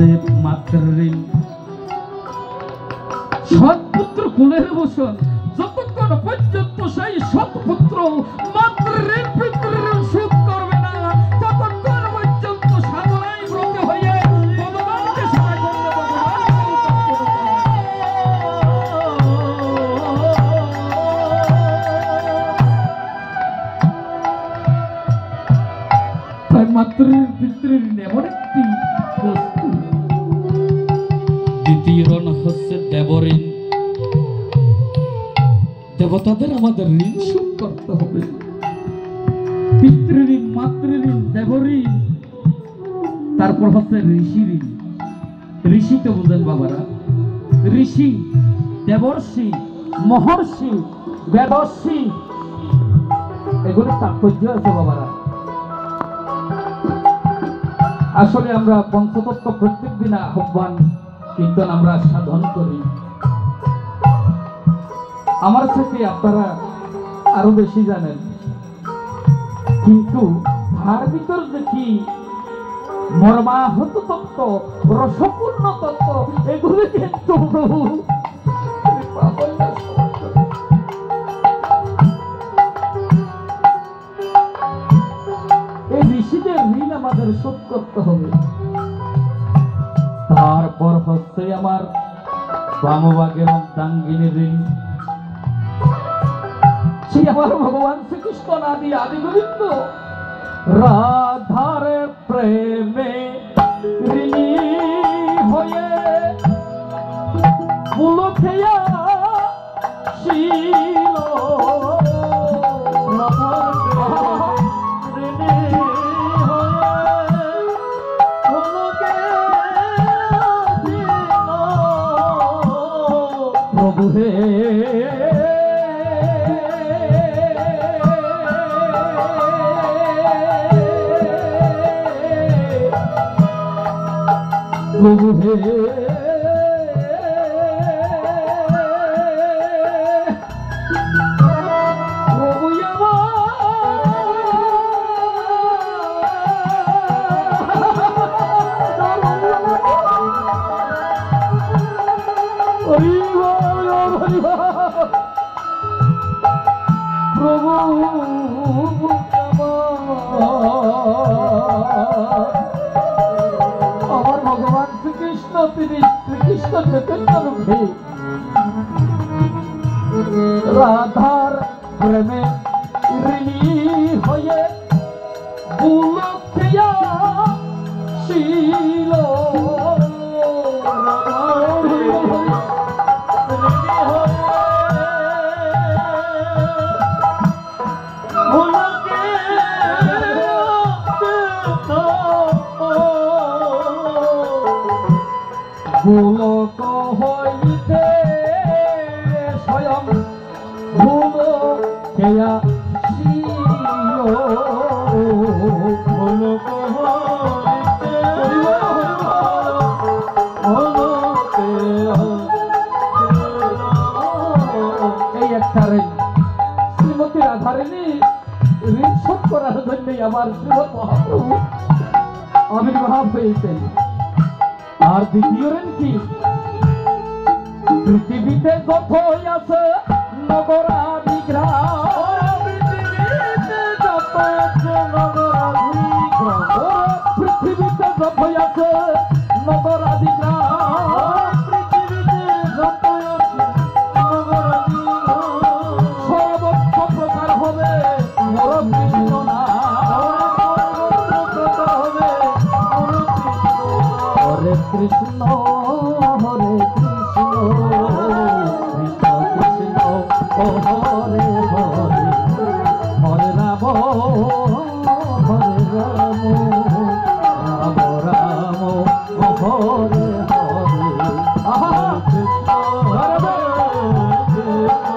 দেব মাতৃঋণ সৎপুত্র কুলের বসন যতক্ষণ পর্যন্ত সেই সৎপুত্র মাতৃঋণ পিতৃঋণ শোধ করবে না ততক্ষণ পর্যন্ত সাধনায় ব্রত হয়ে ভগবানকে সেবা করবে। মাতৃঋণ পিতৃঋণ এমন একটি বস্তু। দ্বিতীয় ঋণ হচ্ছে দেবঋণ। দেবতাদের আমাদের ঋণ শোধ করতে হবে। পিতৃঋণ, মাতৃঋণ, দেবঋণ, তারপর হচ্ছে ঋষি ঋণ। ঋষি তো বুঝেন বাবারা, ঋষি, দেবর্ষি, মহর্ষি, বেদর্ষি, এগুলোর তাৎপর্য আছে বাবারা। আসলে আমরা পঞ্চতত্ত্ব প্রত্যেক দিন আহ্বান কীর্তন আমরা সাধন করি। আমার সাথে আপনারা আরো বেশি জানেন, কিন্তু তার ভিতর যে কি মর্মাহত তত্ত্ব, রসপূর্ণ তত্ত্ব, এগুলো কিন্তু প্রভু এই ঋষিদের ঋণ আমাদের শোধ করতে হবে। তারপর হচ্ছে আমার বামভাগের অর্ধাঙ্গিনী ঋণ। সেই আমার ভগবান শ্রীকৃষ্ণ নাদি আদি গোবিন্দ রাধার প্রেমে ঋণী হয়ে পুলকেয়া ছিল প্রভু হে প্রভু হে প্রভু আমার ভগবান শ্রীকৃষ্ণ, তিনি শ্রীকৃষ্ণ চৈতন্য রূপে রাধার প্রেমে ঋণী হয়ে পুলকেয়া ছিল পুলক হইতে স্বয়ং পুলকেয়া ছিল পুলক হইতে এই একটা ঋণ শ্রীমতী রাধারানী ঋণ শোধ করার জন্যই আমার শ্রীমৎ মহাপ্রভু আবির্ভাব হয়েছেন। আর দ্বিতীয় ঋণ কি? পৃথিবীতে যতই আছে নগরাদি গ্রাম, পৃথিবীতে যতই আছে নগরাদি গ্রাম, সর্বত্র প্রচার হবে মোর কৃষ্ণ হরে কৃষ্ণ হরে কৃষ্ণ কৃষ্ণ কৃষ্ণ হরে হরে হরে রাম হরে রাম রাম রাম হরে হরে কৃষ্ণ হরে কৃষ্ণ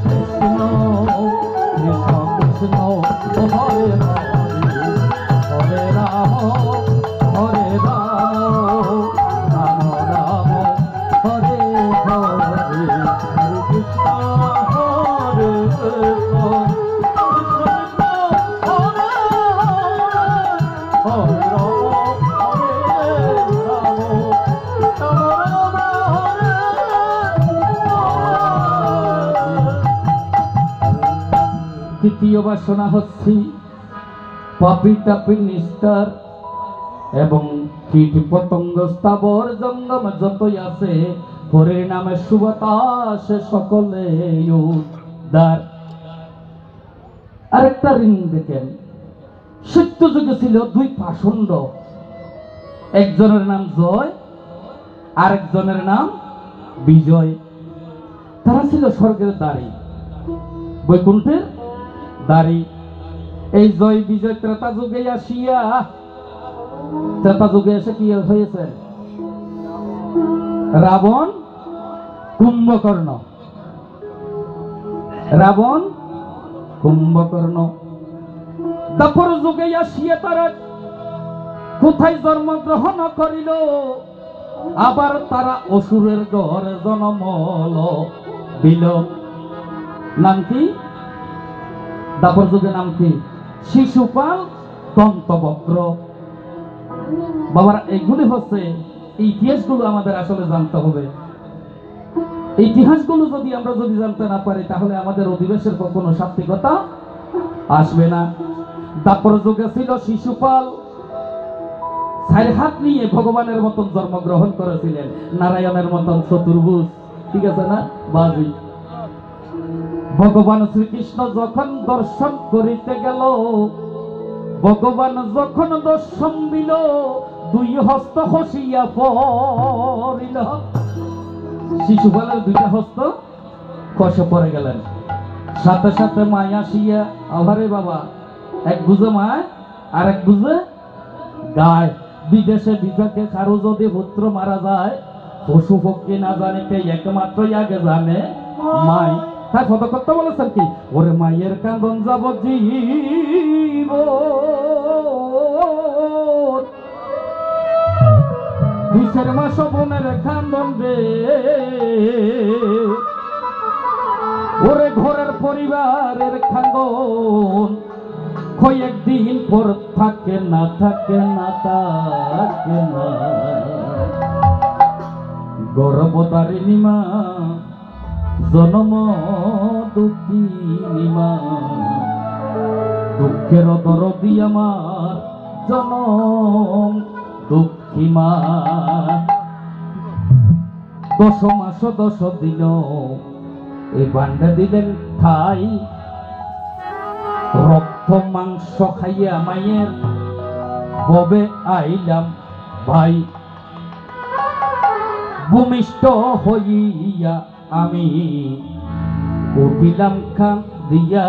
কৃষ্ণ কৃষ্ণ কৃষ্ণ হরে হরে হরে রাম হরে রাম রাম রাম হরে হরে হরে কৃষ্ণ হরে কৃষ্ণ তৃতীয় বাসনা হচ্ছে পাপি তাপি নিস্তার এবং কীট পতঙ্গ স্থাবর জঙ্গম যতই আছে হরির নামে সুবাতাস সকলে উদ্ধার। আরেকটা ঋণ দেখেন, সত্য যুগে ছিল দুই পাষণ্ড, একজনের নাম জয় আরেকজনের নাম বিজয়। তারা ছিল স্বর্গের দ্বারী, বৈকুণ্ঠের দ্বারী। এই জয় বিজয় ত্রেতা যুগে আসিয়া, ত্রেতা যুগে এসে কি হয়েছে? রাবণ কুম্ভকর্ণ, রাবণ কুম্ভকর্ণ। দাপর যুগে আসিয়া তারা কোথায় জন্মগ্রহণ করিল? আবার তারা অসুরের ঘরে জন্ম দিল। নাম কি? দাপর যুগে নাম কি? শিশুপাল দন্তবক্র। বাবার এইগুলি হচ্ছে ইতিহাসগুলো আমাদের আসলে জানতে হবে। ইতিহাসগুলো যদি আমরা জানতে না পারি তাহলে আমাদের অধিবেশের কোনো সাত্বিকতা আসবে না। দাপর যুগে ছিল শিশুপাল, 4 হাত নিয়ে ভগবানের মতন জন্মগ্রহণ করেছিলেন, নারায়ণের মতন চতুর্ভুজ, ঠিক আছে না বাজি। ভগবান শ্রীকৃষ্ণ যখন দর্শন করিতে গেল, ভগবান যখন দর্শন দিল, 2 হস্ত খসিয়া পড়িল। শিশুপালের 2টা হস্ত খসে পড়ে গেলেন। সাথে সাথে মায়া আসিয়া, আহারে বাবা, এক বুঝে মায় আর এক বুঝে গায়। বিদেশে বিপাকে কারো যদি পুত্র মারা যায়, পশু পক্ষী না জানিতে একমাত্র আগে জানে মাই। তাই ফতকর্ত বলেছেন কি, ওরে মায়ের কান্দন যাব জীব, 2 মাস বোনের কান্দন রে, ওরে ঘরের পরিবারের কান্দন কয়েকদিন পর থাকে না, থাকে না, থাকে না। গর্ভধারিণী মা, জনম দুঃখিনী মা, দুঃখের দরদি আমার জনম দুঃখী মা। 10 মাস 10 দিন এই বান্ডা দিলেন ঠাই, রক্ত মাংস খাইয়া মায়ের ববে আইলাম ভাই। ভূমিষ্ঠ হইয়া আমি উঠিলাম খান দিয়া,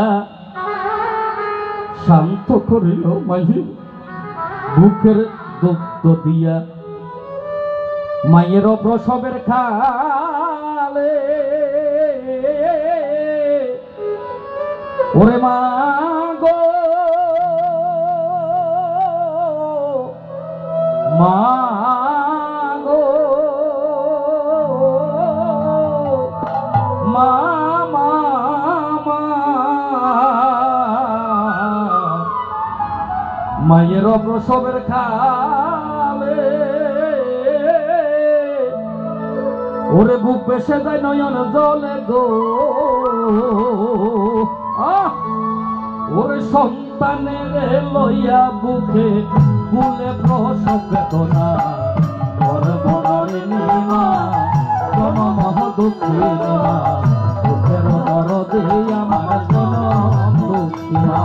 শান্ত করিল মায়ের বুকের দুগ্ধ দিয়া। মায়ের প্রসবের খালে ওরে মা গো, মা গো, মা মা মা, মায়ের প্রসবের খালে ওরে বুক বেসে যায় নয়ন জলে গো। ওরে সন্তানের লইয়া বুকে বুলে প্রসব বেদনা, গর্ভধারিণী মা, জনম দুঃখিনী মা, বুকের দরদে আমার জনম দুঃখী মা।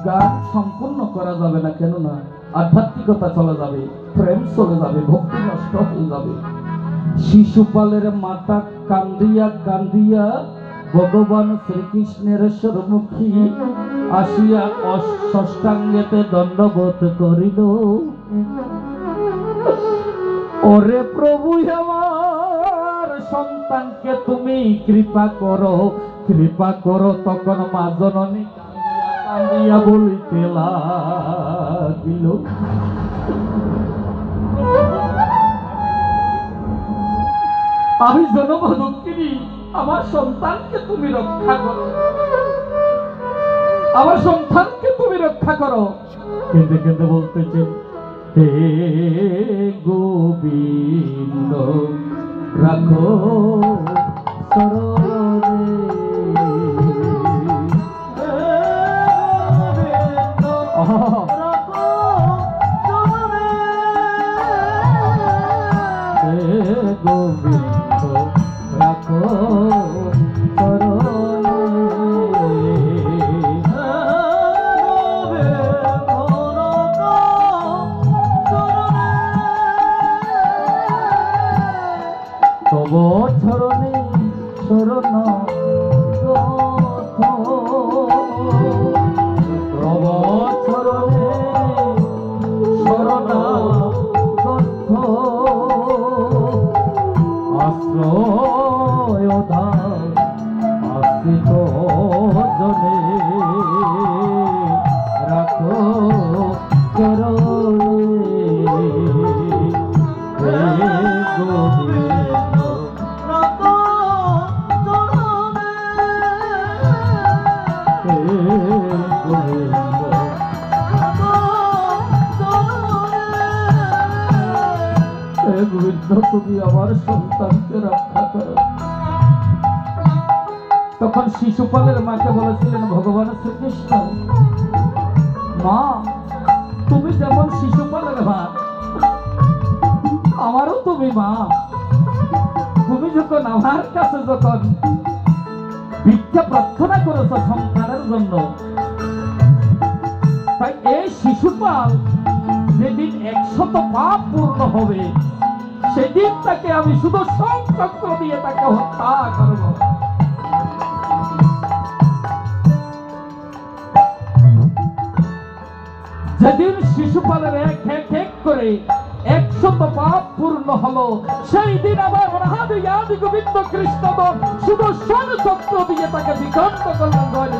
গান সম্পূর্ণ করা যাবে না, কেননা আধ্যাত্মিকতা চলে যাবে, প্রেম চলে যাবে, ভক্তি নষ্ট হয়ে যাবে। শিশুপালের মাতা কান্দিয়া কান্দিয়া ভগবান শ্রীকৃষ্ণের সম্মুখী আসিয়া ষষ্ঠাঙ্গেতে দণ্ডবোধ করিল। ওরে প্রভু, আমার সন্তানকে তুমি কৃপা করো। তখন মা জননী কান্দিয়া বলিতে লাগিল, আমি জনমদুঃখিনী, আমার সন্তানকে তুমি রক্ষা করো, আমার সন্তানকে তুমি রক্ষা করো। কেঁদে কেঁদে বলতেছেন, হে গোবিন্দ রাখো শরণে, গোবিন্দ রাখো তব চরণে শরণ তব চরণে শরণ আশ্রয় ধাম আশ্রিত জনে রাখো চরণে, হে গোবিন্দ রাখো চরণে, হে গোবিন্দ রাখো চরণে, হে গোবিন্দ তুমি আমার সন্তানকে রক্ষা করো। তখন শিশুপালের মাকে বলেছিলেন ভগবান শ্রীকৃষ্ণ, মা তুমি যেমন শিশুপালের মা, আমারও তুমি মা। তুমি যখন আমার কাছে যখন ভিক্ষা প্রার্থনা করেছ সন্তানের জন্য, তাই এই শিশুপাল যেদিন 100 পাপ পূর্ণ হবে সেদিন তাকে আমি শুধু চক্র দিয়ে তাকে হত্যা করব। যেদিন শিশুপালের এক করে 100 পাপ পূর্ণ হলো, সেই দিন আবার অনাদি আদি গোবিন্দ কৃষ্ণ সুদর্শন চক্র দিয়ে তাকে বিকন্ত করলেন।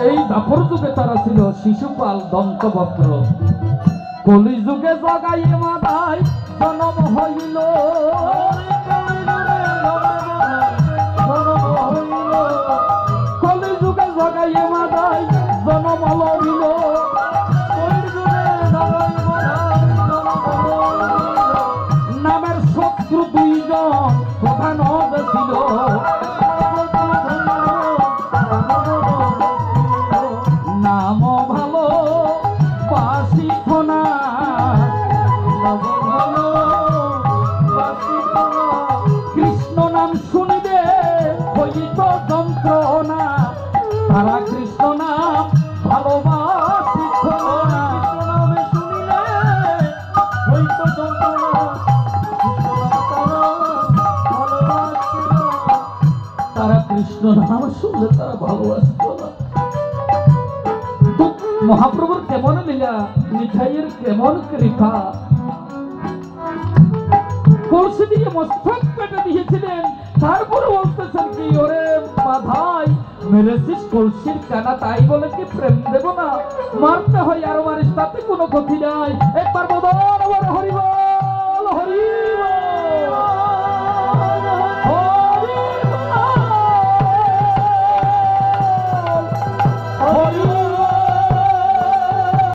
এই দাপর যুগে তারা ছিল শিশুপাল দন্তবক্র। কলি যুগে জগাই মাদাই জন্ম হইল, কলি যুগে জগাই মাদাই জন্ম লইল, নামের শত্রু 2 জন প্রধান ছিল, নাম ভালো বাসিত না, কৃষ্ণ নাম শুনিবে হইত যন্ত্রণা, তারা কৃষ্ণ নাম ভালোবাসিত না, হইত যন্ত্রণা, তারা কৃষ্ণ নাম শুনলে তারা ভালোবাসিত না। মহাপ্রভুর কেমন লীলা, মিঠাইয়ের কেমন কৃপা। কলসি দিয়ে মস্তক পেটে দিয়েছিলেন, তারপরে বলতেছেন কি, ওরে বাধাই মেরেছিস কলসির কানা, তাই বলে কি প্রেম দেব না? মারতে হয় আর মারিস, তাতে কোনো ক্ষতি নাই। একবার বদন আমার হরিবল।